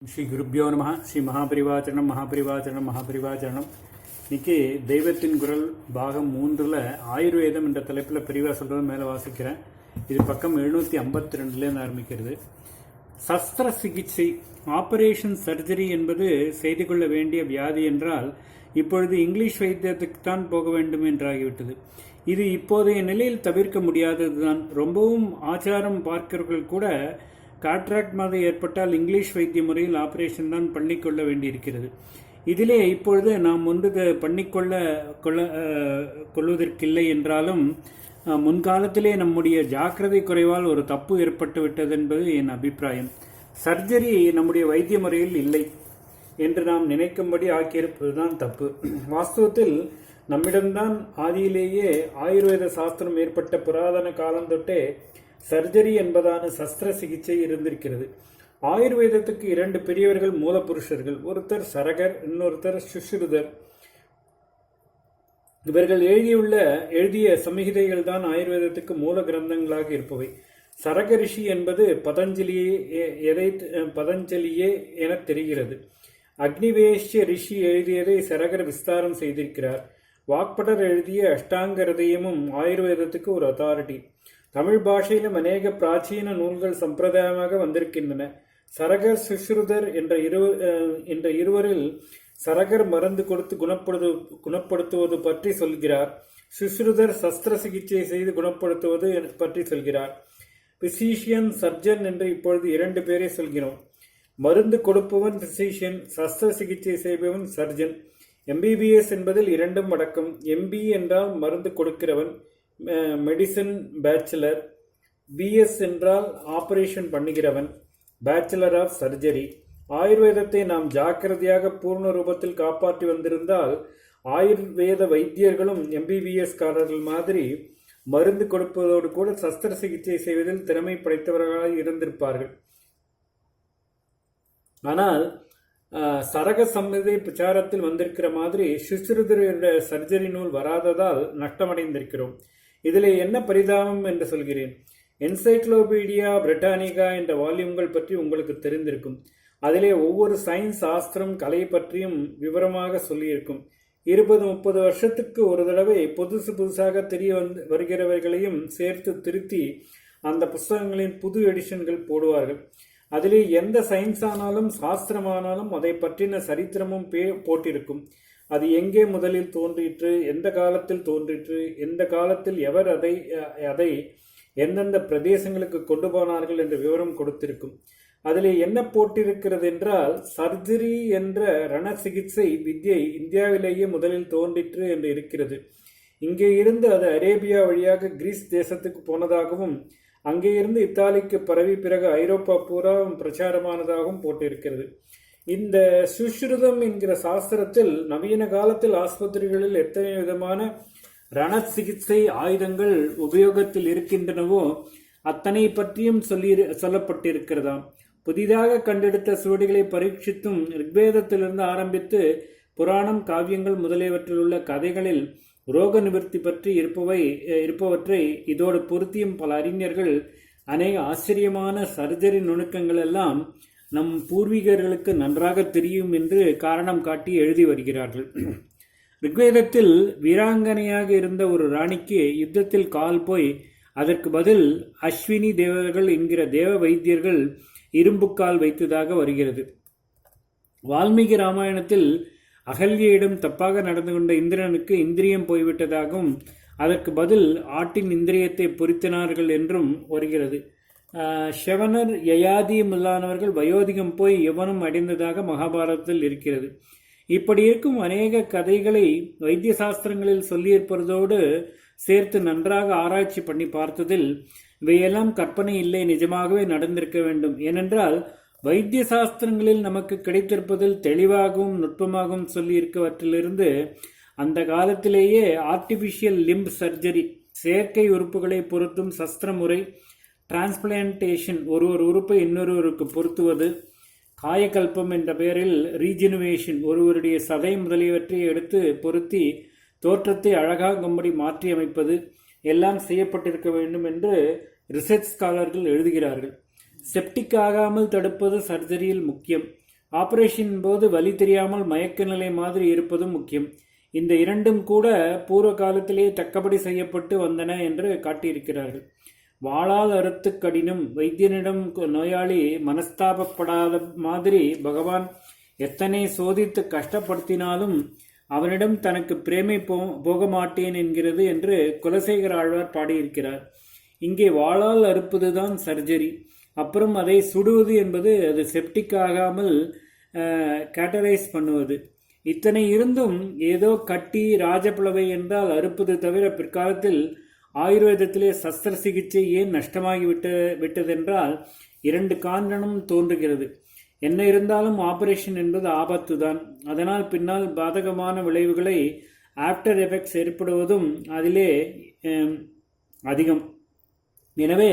ஸ்ரீ குருப்பியோ நம. ஸ்ரீ மகாபரிவாச்சரணம் மகாபரிவாச்சரணம் மகாபரிவாச்சரணம். இன்னைக்கு தெய்வத்தின் குரல் பாகம் 3ல் ஆயுர்வேதம் என்ற தலைப்பில் பிரிவாக சொல்கிறது மேலே வாசிக்கிறேன். இது பக்கம் 752லேருந்து ஆரம்பிக்கிறது. சஸ்திர சிகிச்சை, ஆபரேஷன் சர்ஜரி என்பது செய்து கொள்ள வேண்டிய வியாதி என்றால் இப்பொழுது இங்கிலீஷ் வைத்தியத்துக்கு தான் போக வேண்டும் என்றாகிவிட்டது. இது இப்போதைய நிலையில் தவிர்க்க முடியாததுதான். ரொம்பவும் ஆச்சாரம் பார்க்கிறவர்கள் கூட காட்ராக்ட் மாதிரி ஏற்பட்டால் இங்கிலீஷ் வைத்திய முறையில் ஆபரேஷன் தான் பண்ணிக்கொள்ள வேண்டியிருக்கிறது. இதிலே இப்பொழுது நாம் கொள்வதற்கில்லை என்றாலும் முன்காலத்திலே நம்முடைய ஜாக்கிரதை குறைவால் ஒரு தப்பு ஏற்பட்டு விட்டது என்பது என் அபிப்பிராயம். சர்ஜரி நம்முடைய வைத்திய முறையில் இல்லை என்று நாம் நினைக்கும்படி ஆக்கியிருப்பதுதான் தப்பு. வாஸ்தவத்தில் நம்மிடம்தான் ஆதியிலேயே ஆயுர்வேத சாஸ்திரம் ஏற்பட்ட புராதன காலம் தொட்டே சர்ஜரி என்பதான சஸ்திர சிகிச்சை இருந்திருக்கிறது. ஆயுர்வேதத்துக்கு 2 பெரியவர்கள் மூலபுருஷர்கள். ஒருத்தர் சரகர், இன்னொருத்தர் சுஷ்ருதர். இவர்கள் எழுதிய சம்ஹிதைகள் தான் ஆயுர்வேதத்துக்கு மூல கிரந்தங்களாக இருப்பவை. சரக ரிஷி என்பது பதஞ்சலியே என தெரிகிறது. அக்னிவேஷ்ய ரிஷி எழுதியதை சரகர் விஸ்தாரம் செய்திருக்கிறார். வாக்படர் எழுதிய அஷ்டாங்க ஹிருதயமும் ஆயுர்வேதத்துக்கு ஒரு அத்தாரிட்டி. தமிழ் பாஷையிலும் அநேக பிராச்சீன நூல்கள் சம்பிரதாயமாக வந்திருக்கின்றன. சரகர், சுஷ்ருதர் என்ற இருவரில் சரகர் மருந்து கொடுத்து குணப்படுத்துவது பற்றி சொல்கிறார். சுஷ்ருதர் சஸ்திர சிகிச்சை செய்து குணப்படுத்துவது பற்றி சொல்கிறார். பிசிஷியன், சர்ஜன் என்று இப்பொழுது 2 பேரை சொல்கிறோம். மருந்து கொடுப்பவன் பிசிஷியன், சஸ்திர சிகிச்சை செய்பவன் சர்ஜன். MBBS என்பதில் 2ம் அடக்கம். MB என்றால் மருந்து கொடுக்கிறவன், மெடிசன் பேச்சுலர். BS என்றால் ஆபரேஷன் பண்ணுகிறவன், பேச்சுலர் ஆஃப் சர்ஜரி. ஆயுர்வேதத்தை நாம் ஜாக்கிரதையாக பூர்ண ரூபத்தில் காப்பாற்றி வந்திருந்தால் ஆயுர்வேத வைத்தியர்களும் MBBS காரர்கள் மாதிரி மருந்து கொடுப்பதோடு கூட சஸ்திர சிகிச்சை செய்வதில் திறமை படைத்தவர்களாக இருந்திருப்பார்கள். ஆனால் சரக சம்ஹிதை பிரச்சாரத்தில் வந்திருக்கிற மாதிரி சுஷ்ருதர் என்ற சர்ஜரி நூல் வராததால் நஷ்டமடைந்திருக்கிறோம். இதில் என்ன பரிதாபம் என்று சொல்கிறேன். என்சைக்ளோபீடியா பிரிட்டானிகா என்ற வால்யூம்கள் பற்றி உங்களுக்கு தெரிந்திருக்கும். அதிலே ஒவ்வொரு சயின்ஸ், சாஸ்திரம், கலை பற்றியும் விவரமாக சொல்லியிருக்கும். 20-30 வருஷத்துக்கு ஒரு தடவை புதுசாக தெரிய வருகிறவர்களையும் சேர்த்து திருத்தி அந்த புஸ்தகங்களின் புது எடிஷன்கள் போடுவார்கள். அதிலே எந்த சயின்ஸ் ஆனாலும் சாஸ்திரமானாலும் அதை பற்றின சரித்திரமும் போட்டிருக்கும். அது எங்கே முதலில் தோன்றிற்று, எந்த காலத்தில் தோன்றிற்று, எந்த காலத்தில் எவர் அதை எந்தெந்த பிரதேசங்களுக்கு கொண்டு போனார்கள் என்ற விவரம் கொடுத்திருக்கும். அதில் என்ன போட்டிருக்கிறது என்றால், சர்ஜரி என்ற ரண சிகிச்சை வித்யை இந்தியாவிலேயே முதலில் தோன்றிற்று என்று இருக்கிறது. இங்கே இருந்து அது அரேபியா வழியாக கிரீஸ் தேசத்துக்கு போனதாகவும் அங்கே இருந்து இத்தாலிக்கு பரவி பிறகு ஐரோப்பா பூரா பிரச்சாரமானதாகவும் போட்டிருக்கிறது. இந்த சுஷ்ருதம் என்கிற சாஸ்திரத்தில் நவீன காலத்தில் ஆஸ்பத்திரிகளில் எத்தனை விதமான ரண சிகிச்சை ஆயுதங்கள் உபயோகத்தில் இருக்கின்றனவோ அத்தனை பற்றியும் சொல்லப்பட்டிருக்கிறதாம். புதிதாக கண்டெடுத்த சுவடிகளை பரீட்சித்தும் ரிக்வேதத்திலிருந்து ஆரம்பித்து புராணம், காவியங்கள் முதலியவற்றில் உள்ள கதைகளில் ரோக நிவர்த்தி பற்றி இருப்பவற்றை இதோடு பொருத்தியும் பல அறிஞர்கள் அநேக ஆச்சரியமான சர்ஜரி நுணுக்கங்கள் எல்லாம் நம் பூர்வீகர்களுக்கு நன்றாக தெரியும் என்று காரணம் காட்டி எழுதி வருகிறார்கள். ரிக்வேதத்தில் வீராங்கனையாக இருந்த ஒரு ராணிக்கு யுத்தத்தில் கால் போய் அதற்கு பதில் அஸ்வினி தேவர்கள் என்கிற தேவ வைத்தியர்கள் இரும்புக்கால் வைத்ததாக வருகிறது. வால்மீகி ராமாயணத்தில் அகல்யிடம் தப்பாக நடந்து கொண்ட இந்திரனுக்கு இந்திரியம் போய்விட்டதாகவும் அதற்கு பதில் ஆட்டின் இந்திரியத்தை பொருத்தினார்கள் என்றும் வருகிறது. ஷவனர், யயாதி முதலானவர்கள் வயோதிகம் போய் யவனம் அடைந்ததாக மகாபாரதத்தில் இருக்கிறது. இப்படி இருக்கும் அநேக கதைகளை வைத்திய சாஸ்திரங்களில் சொல்லியிருப்பதோடு சேர்த்து நன்றாக ஆராய்ச்சி பண்ணி பார்த்ததில் இவையெல்லாம் கற்பனை இல்லை, நிஜமாகவே நடந்திருக்க வேண்டும். ஏனென்றால் வைத்திய சாஸ்திரங்களில் நமக்கு கிடைத்திருப்பதில் தெளிவாகவும் நுட்பமாகவும் சொல்லியிருக்கவற்றிலிருந்து அந்த காலத்திலேயே ஆர்டிபிஷியல் லிம்ப் சர்ஜரி, செயற்கை உறுப்புகளை பொருத்தும் சஸ்திர முறை, டிரான்ஸ்பிளான்டேஷன், ஒரு உறுப்பை இன்னொருவருக்கு பொருத்துவது, காயகல்பம் என்ற பெயரில் ரீஜெனுவேஷன், ஒருவருடைய சதை முதலியவற்றை எடுத்து பொருத்தி தோற்றத்தை அழகாகும்படி மாற்றி அமைப்பது எல்லாம் செய்யப்பட்டிருக்க வேண்டும் என்று ரிசர்ச் ஸ்காலர்கள் எழுதுகிறார்கள். செப்டிக் ஆகாமல் தடுப்பது சர்ஜரியில் முக்கியம். ஆபரேஷன் போது வலி தெரியாமல் மயக்க நிலை மாதிரி இருப்பதும் முக்கியம். இந்த இரண்டும் கூட பூர்வ காலத்திலேயே தக்கபடி செய்யப்பட்டு வந்தன என்று காட்டியிருக்கிறார்கள். வாளால் அறுத்து கடினும் வைத்தியனிடம் நோயாளி மனஸ்தாபப்படாத மாதிரி பகவான் எத்தனை சோதித்து கஷ்டப்படுத்தினாலும் அவனிடம் தனக்கு பிரேமை போக மாட்டேன் என்கிறது என்று குலசேகர ஆழ்வார் பாடியிருக்கிறார். இங்கே வாளால் அறுப்பதுதான் சர்ஜரி. அப்புறம் அதை சுடுவது என்பது அது செப்டிக் ஆகாமல் கேட்டரைஸ் பண்ணுவது. இத்தனை இருந்தும் ஏதோ கட்டி ராஜபிளவை என்றால் அறுப்பது தவிர பிற்காலத்தில் ஆயுர்வேதத்திலே சஸ்திர சிகிச்சை ஏன் நஷ்டமாகி விட்டதென்றால் 2 காரணம் தோன்றுகிறது. என்ன இருந்தாலும் ஆபரேஷன் என்பது ஆபத்து தான். அதனால் பின்னால் பாதகமான விளைவுகளை ஆஃப்டர் எஃபெக்ட்ஸ் ஏற்படுவதும் அதிலே அதிகம். எனவே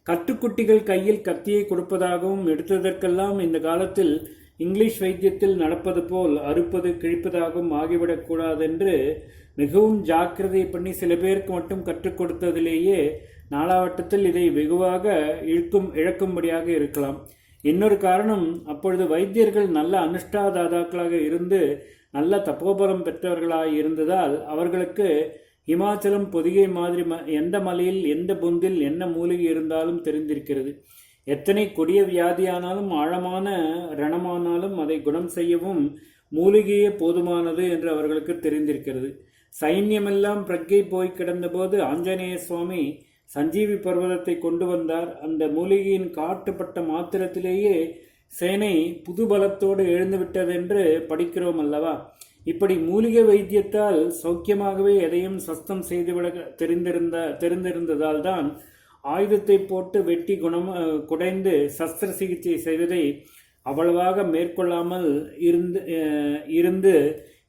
கட்டுக்குட்டிகள் கையில் கத்தியை கொடுப்பதாகவும் எடுத்ததற்கெல்லாம் இந்த காலத்தில் இங்கிலீஷ் வைத்தியத்தில் நடப்பது போல் அறுப்பது கிழிப்பதாகவும் ஆகிவிடக்கூடாதென்று மிகவும் ஜாக்கிரதை பண்ணி சில பேருக்கு மட்டும் கற்றுக் கொடுத்ததிலேயே நாளாவட்டத்தில் இதை வெகுவாக இழக்கும்படியாக இருக்கலாம். இன்னொரு காரணம், அப்பொழுது வைத்தியர்கள் நல்ல அனுஷ்டாதாதாக்களாக இருந்து நல்ல தப்போபலம் பெற்றவர்களாக இருந்ததால் அவர்களுக்கு இமாச்சலம் பொதிகை மாதிரி எந்த மலையில் எந்த பொந்தில் என்ன மூலிகை இருந்தாலும் தெரிந்திருக்கிறது. எத்தனை கொடிய வியாதியானாலும் ஆழமான ரணமானாலும் அதை குணம் செய்யவும் மூலிகையே போதுமானது என்று அவர்களுக்கு தெரிந்திருக்கிறது. சைன்யமெல்லாம் பிரக்கை போய் கிடந்தபோது ஆஞ்சநேய சுவாமி சஞ்சீவி பர்வதத்தை கொண்டு வந்தார். அந்த மூலிகையின் காட்டுப்பட்ட மாத்திரத்திலேயே சேனை புது பலத்தோடு எழுந்துவிட்டதென்று படிக்கிறோம் அல்லவா? இப்படி மூலிகை வைத்தியத்தால் சௌக்கியமாகவே எதையும் சஸ்தம் செய்துவிட தெரிந்திருந்ததால் தான் ஆயுதத்தை போட்டு வெட்டி குடைந்து சஸ்திர சிகிச்சை செய்வதை அவ்வளவாக மேற்கொள்ளாமல் இருந்து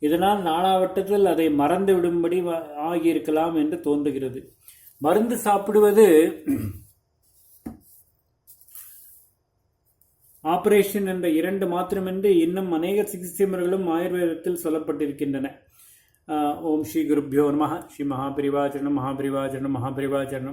இதனால் நாளாவட்டத்தில் அதை மறந்து விடும்படி ஆகியிருக்கலாம் என்று தோன்றுகிறது. மருந்து சாப்பிடுவது ஆபரேஷன் என்ற 2 மாத்திரமின்றி இன்னும் அநேக சிகிச்சை முறைகளும் ஆயுர்வேதத்தில் சொல்லப்பட்டிருக்கின்றன. ஓம் ஸ்ரீ குருப்யோ நமः. ஸ்ரீ மகாபரிவாச்சரணம் மகாபரிவாச்சரணம் மகாபரிவாச்சரணம்.